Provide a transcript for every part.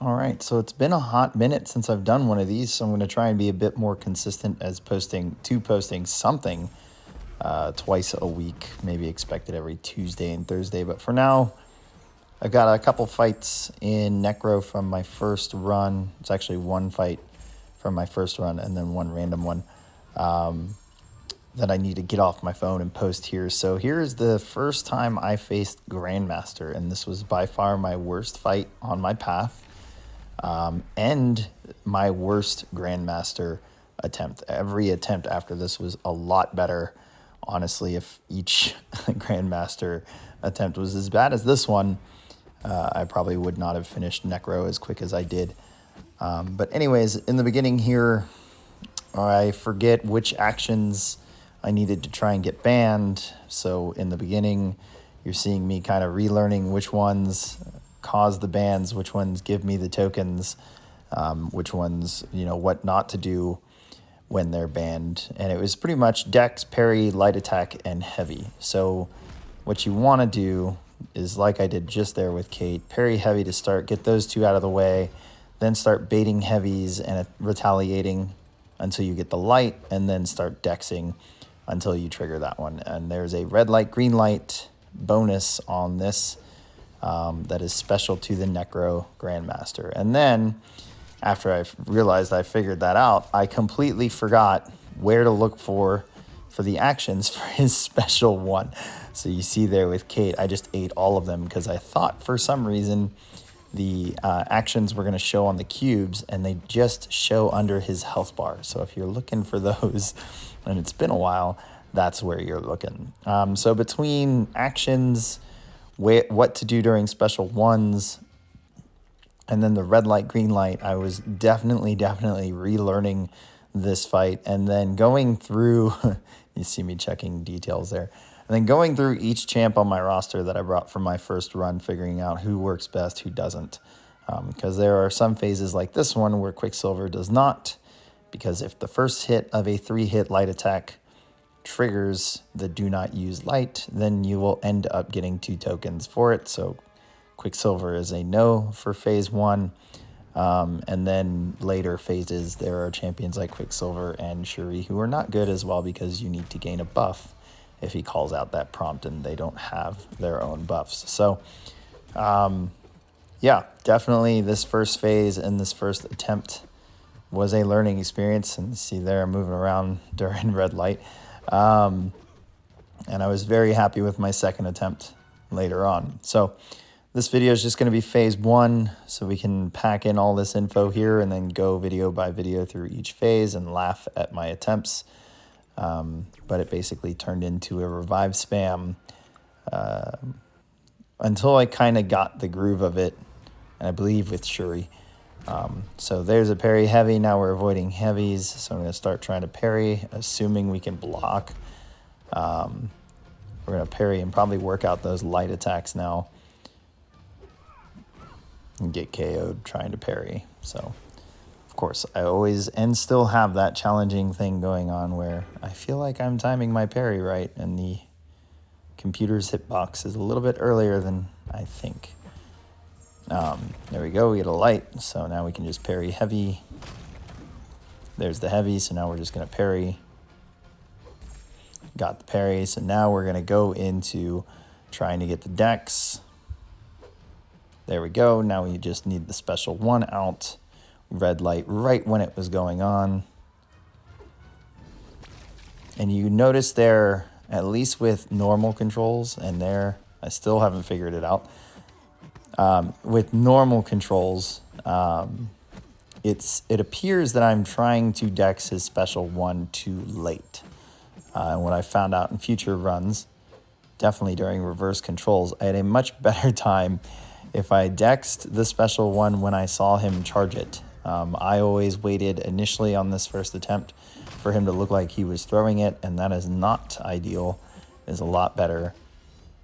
All right, so it's been a hot minute since I've done one of these, so I'm going to try and be a bit more consistent as posting something twice a week, maybe expected every Tuesday and Thursday. But for now, I've got a couple fights in Necro from my first run. It's actually one fight from my first run and then one random one that I need to get off my phone and post here. So here's the first time I faced Grandmaster, and this was by far my worst fight on my path. And my worst Grandmaster attempt. Every attempt after this was a lot better. Honestly, if each Grandmaster attempt was as bad as this one, I probably would not have finished Necro as quick as I did. But anyways, in the beginning here, I forget which actions I needed to try and get banned. So in the beginning, you're seeing me kind of relearning which ones cause the bans, which ones give me the tokens, which ones, what not to do when they're banned. And it was pretty much Dex, parry, light attack, and heavy. So what you want to do is, like I did just there with Kate, parry heavy to start, get those two out of the way, then start baiting heavies and retaliating until you get the light, and then start dexing until you trigger that one. And there's a red light, green light bonus on this that is special to the Necro Grandmaster. And then, after I realized I figured that out, I completely forgot where to look for the actions for his special one. So you see there with Kate, I just ate all of them because I thought for some reason the actions were going to show on the cubes, and they just show under his health bar. So if you're looking for those, and it's been a while, that's where you're looking. So between actions, what to do during special ones, and then the red light, green light, I was definitely relearning this fight. And then going through, you see me checking details there, and then going through each champ on my roster that I brought from my first run, figuring out who works best, who doesn't. Because there are some phases like this one where Quicksilver does not, because if the first hit of a 3-hit light attack triggers the do not use light, then you will end up getting 2 tokens for it. So Quicksilver is a no for phase 1. And then later phases, there are champions like Quicksilver and Shuri who are not good as well, because you need to gain a buff if he calls out that prompt and they don't have their own buffs. So yeah, definitely this first phase and this first attempt was a learning experience. And see there, I'm moving around during red light. And I was very happy with my second attempt later on. So this video is just going to be phase 1, so we can pack in all this info here and then go video by video through each phase and laugh at my attempts. But it basically turned into a revive spam until I kind of got the groove of it, and I believe with Shuri. So there's a parry heavy. Now we're avoiding heavies, so I'm going to start trying to parry, assuming we can block. We're going to parry and probably work out those light attacks now and get KO'd trying to parry. So, of course, I always and still have that challenging thing going on where I feel like I'm timing my parry right, and the computer's hitbox is a little bit earlier than I think. There we go, we get a light, so now we can just parry heavy. There's the heavy, so now we're just going to parry. Got the parry, so now we're going to go into trying to get the dex. There we go, now we just need the special one out. Red light right when it was going on. And you notice there, at least with normal controls, and there, I still haven't figured it out. With normal controls, it appears that I'm trying to dex his special one too late. And what I found out in future runs, definitely during reverse controls, I had a much better time if I dexed the special one when I saw him charge it. I always waited initially on this first attempt for him to look like he was throwing it, and that is not ideal. It's a lot better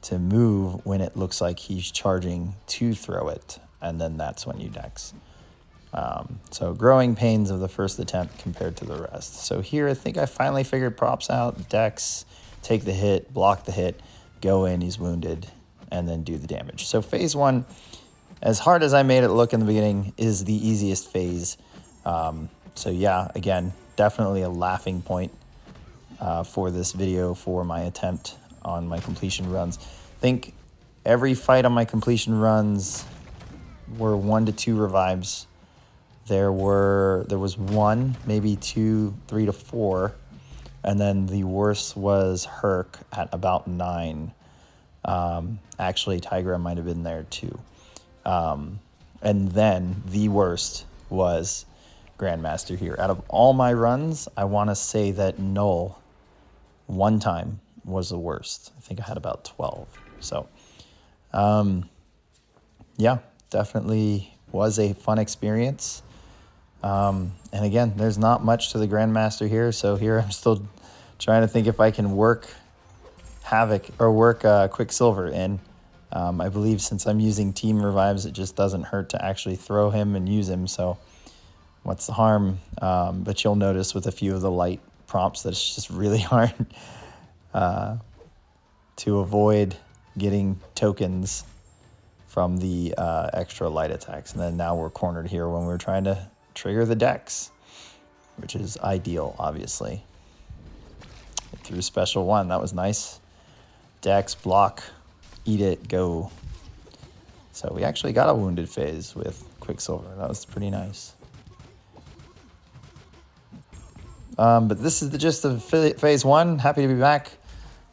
to move when it looks like he's charging to throw it, and then that's when you dex. So growing pains of the first attempt compared to the rest. So here I think I finally figured props out, dex, take the hit, block the hit, go in, he's wounded, and then do the damage. So phase 1, as hard as I made it look in the beginning, is the easiest phase. So yeah, again, definitely a laughing point for this video for my attempt on my completion runs. I think every fight on my completion runs were 1 to 2 revives. There was 1, maybe 2, 3 to 4, and then the worst was Herc at about 9. Actually, Tigra might have been there too. And then the worst was Grandmaster here. Out of all my runs, I want to say that Null one time was the worst. I think I had about 12. So, yeah, definitely was a fun experience. And again, there's not much to the Grandmaster here. So here I'm still trying to think if I can work Havoc or work Quicksilver in. I believe since I'm using team revives, it just doesn't hurt to actually throw him and use him. So what's the harm? But you'll notice with a few of the light prompts that it's just really hard to avoid getting tokens from the extra light attacks. And then now we're cornered here when we're trying to trigger the decks, which is ideal, obviously. Through special 1, that was nice. Dex, block, eat it, go. So we actually got a wounded phase with Quicksilver. That was pretty nice. But this is the gist of phase 1. Happy to be back.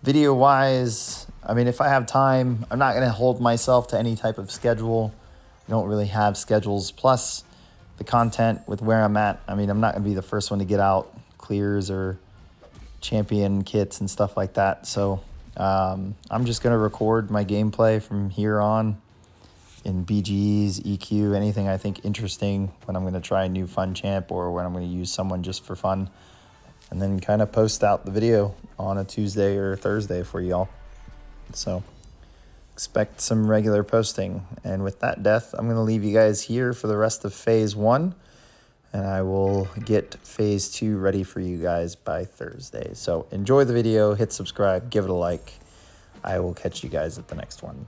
Video-wise, I mean, if I have time, I'm not going to hold myself to any type of schedule. I don't really have schedules. Plus, the content with where I'm at, I mean, I'm not going to be the first one to get out clears or champion kits and stuff like that. So I'm just going to record my gameplay from here on in BGs, EQ, anything I think interesting when I'm going to try a new fun champ or when I'm going to use someone just for fun. And then kind of post out the video on a Tuesday or Thursday for y'all. So expect some regular posting. And with that, Death, I'm going to leave you guys here for the rest of phase 1. And I will get phase 2 ready for you guys by Thursday. So enjoy the video, hit subscribe, give it a like. I will catch you guys at the next one.